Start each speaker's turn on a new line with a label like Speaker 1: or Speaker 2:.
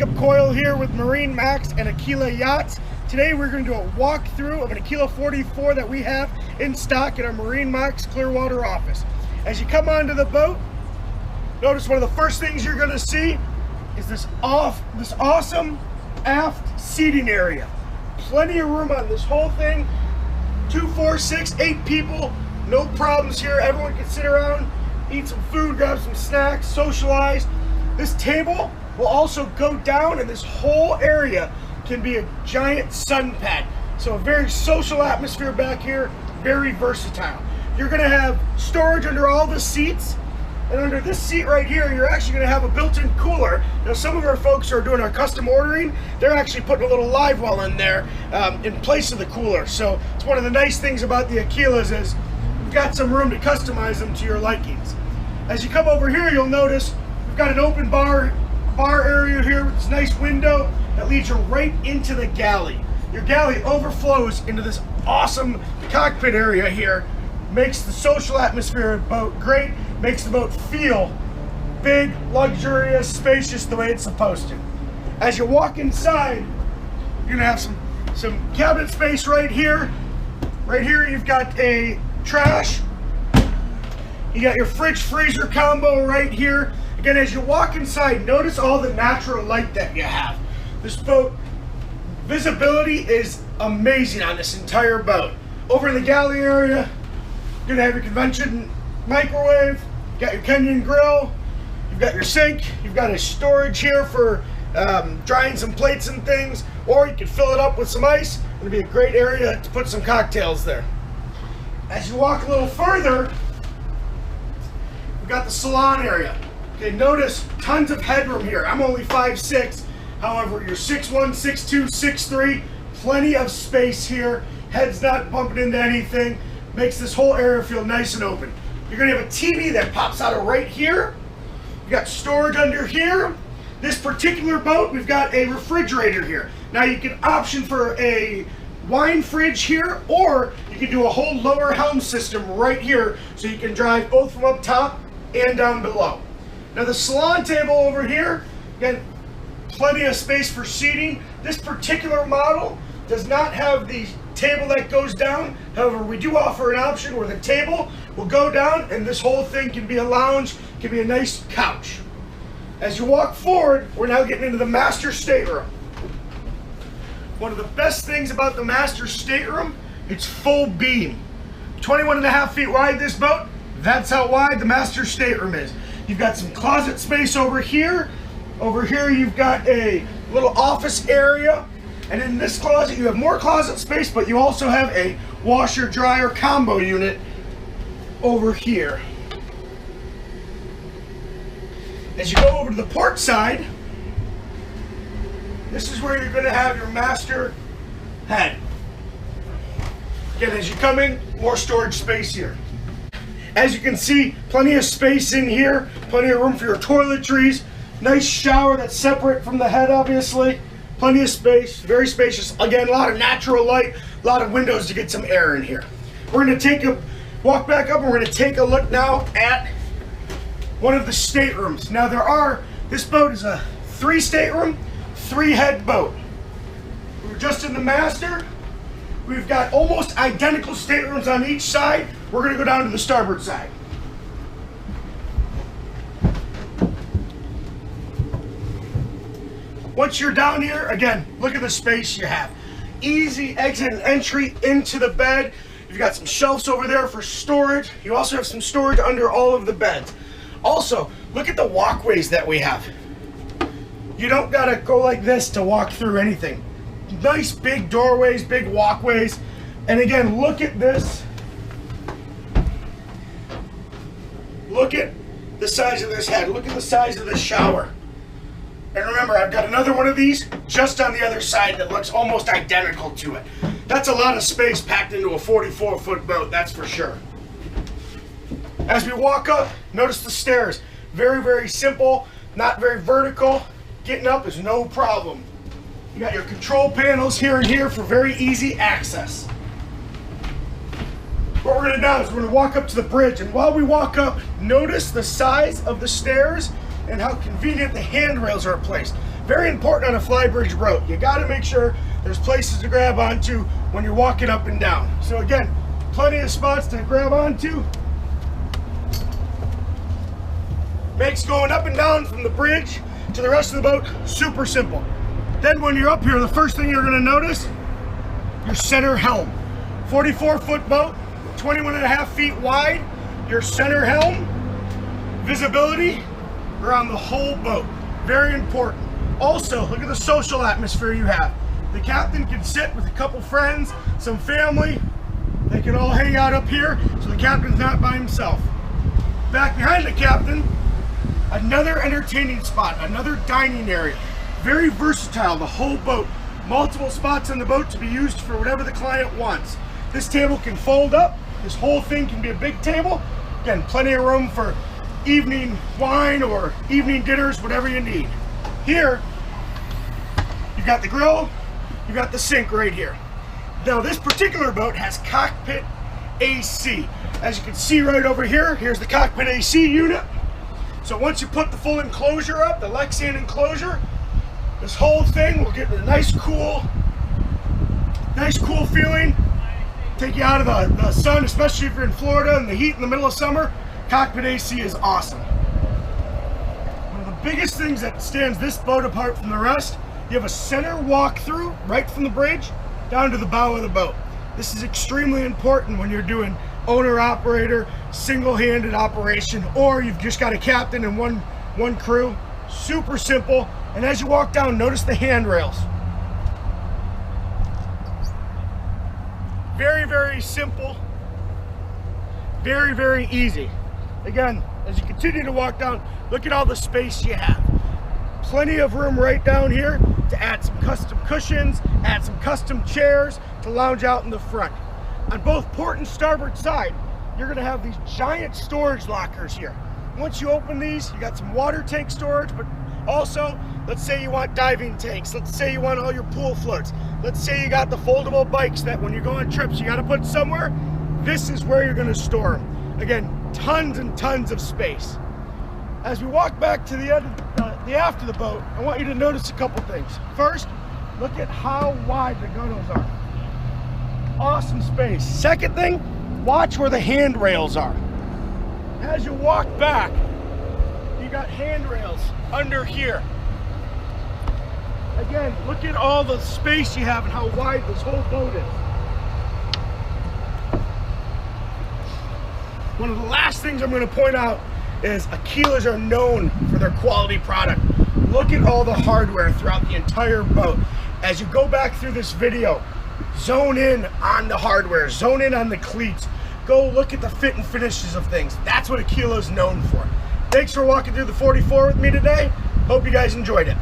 Speaker 1: Up Coil here with MarineMax and Aquila yachts. Today we're going to do a walkthrough of an Aquila 44 that we have in stock at our MarineMax Clearwater office. As you come onto the boat, notice one of the first things you're going to see is this awesome aft seating area. Plenty of room on this whole thing. 2, 4, 6, 8 people, no problems here. Everyone can sit around, eat some food, grab some snacks, socialize. This table will also go down, and this whole area can be a giant sun pad. So a very social atmosphere back here, very versatile. You're gonna have storage under all the seats, and under this seat right here, you're actually gonna have a built-in cooler. Now some of our folks who are doing our custom ordering, they're actually putting a little live well in there in place of the cooler. So it's one of the nice things about the Aquilas is we've got some room to customize them to your likings. As you come over here, you'll notice we've got an open bar area here with this nice window that leads you right into the galley. Your galley overflows into this awesome cockpit area here. Makes the social atmosphere of the boat great, makes the boat feel big, luxurious, spacious the way it's supposed to. As you walk inside, you're gonna have some cabinet space right here. Right here you've got a trash. You got your fridge freezer combo right here. Again, as you walk inside, notice all the natural light that you have. This boat, visibility is amazing on this entire boat. Over in the galley area, you're gonna have your convention microwave, you got your Kenyan grill, you've got your sink, you've got a storage here for drying some plates and things, or you can fill it up with some ice. It'll be a great area to put some cocktails there. As you walk a little further, we've got the salon area. Okay, notice tons of headroom here. I'm only 5'6", however, you're 6'1", 6'2", 6'3", plenty of space here. Head's not bumping into anything. Makes this whole area feel nice and open. You're gonna have a TV that pops out of right here. You got storage under here. This particular boat, we've got a refrigerator here. Now you can option for a wine fridge here, or you can do a whole lower helm system right here, so you can drive both from up top and down below. Now the salon table over here, again, plenty of space for seating. This particular model does not have the table that goes down. However, we do offer an option where the table will go down and this whole thing can be a lounge, can be a nice couch. As you walk forward, we're now getting into the master stateroom. One of the best things about the master stateroom, it's full beam. 21.5 feet wide this boat, that's how wide the master stateroom is. You've got some closet space over here. Over here you've got a little office area. And in this closet you have more closet space, but you also have a washer dryer combo unit over here. As you go over to the port side, this is where you're going to have your master head. Again, as you come in, more storage space here. As you can see, plenty of space in here, plenty of room for your toiletries, nice shower that's separate from the head, obviously. Plenty of space, very spacious. Again, a lot of natural light, a lot of windows to get some air in here. We're gonna walk back up and we're gonna take a look now at one of the staterooms. Now this boat is a 3 stateroom, 3 head boat. We're just in the master. We've got almost identical staterooms on each side. We're gonna go down to the starboard side. Once you're down here, again, look at the space you have. Easy exit and entry into the bed. You've got some shelves over there for storage. You also have some storage under all of the beds. Also, look at the walkways that we have. You don't gotta go like this to walk through anything. Nice big doorways, big walkways. And again, look at this. Look at the size of this head. Look at the size of this shower. And remember, I've got another one of these just on the other side that looks almost identical to it. That's a lot of space packed into a 44-foot boat, that's for sure. As we walk up, notice the stairs. Very, very simple, not very vertical. Getting up is no problem. You got your control panels here and here for very easy access. What we're gonna do is we're gonna walk up to the bridge, and while we walk up, notice the size of the stairs and how convenient the handrails are placed. Very important on a flybridge boat. You got to make sure there's places to grab onto when you're walking up and down. So again, plenty of spots to grab onto. Makes going up and down from the bridge to the rest of the boat super simple. Then when you're up here, the first thing you're going to notice, your center helm. 44-foot boat, 21.5 feet wide. Your center helm, visibility around the whole boat. Very important. Also, look at the social atmosphere you have. The captain can sit with a couple friends, some family. They can all hang out up here, so the captain's not by himself. Back behind the captain, another entertaining spot, another dining area. Very versatile, the whole boat. Multiple spots on the boat to be used for whatever the client wants. This table can fold up. This whole thing can be a big table. Again, plenty of room for evening wine or evening dinners, whatever you need. Here, you've got the grill, you've got the sink right here. Now this particular boat has cockpit AC. As you can see right over here, here's the cockpit AC unit. So once you put the full enclosure up, the Lexian enclosure, this whole thing will get a nice cool feeling. Take you out of the sun, especially if you're in Florida and the heat in the middle of summer. Cockpit AC is awesome. One of the biggest things that stands this boat apart from the rest, you have a center walk-through right from the bridge down to the bow of the boat. This is extremely important when you're doing owner-operator, single-handed operation, or you've just got a captain and one crew. Super simple. And as you walk down, notice the handrails. Very, very simple. Very, very easy. Again, as you continue to walk down, look at all the space you have. Plenty of room right down here to add some custom cushions, add some custom chairs to lounge out in the front. On both port and starboard side, you're gonna have these giant storage lockers here. Once you open these, you got some water tank storage, but also, let's say you want diving tanks. Let's say you want all your pool floats. Let's say you got the foldable bikes that when you go on trips, you gotta put somewhere. This is where you're gonna store them. Again, tons and tons of space. As we walk back to the aft of the boat, I want you to notice a couple things. First, look at how wide the gunnels are. Awesome space. Second thing, watch where the handrails are. As you walk back, you got handrails under here. Again, look at all the space you have and how wide this whole boat is. One of the last things I'm going to point out is Aquilas are known for their quality product. Look at all the hardware throughout the entire boat. As you go back through this video, zone in on the hardware, zone in on the cleats. Go look at the fit and finishes of things. That's what Aquila is known for. Thanks for walking through the 44 with me today. Hope you guys enjoyed it.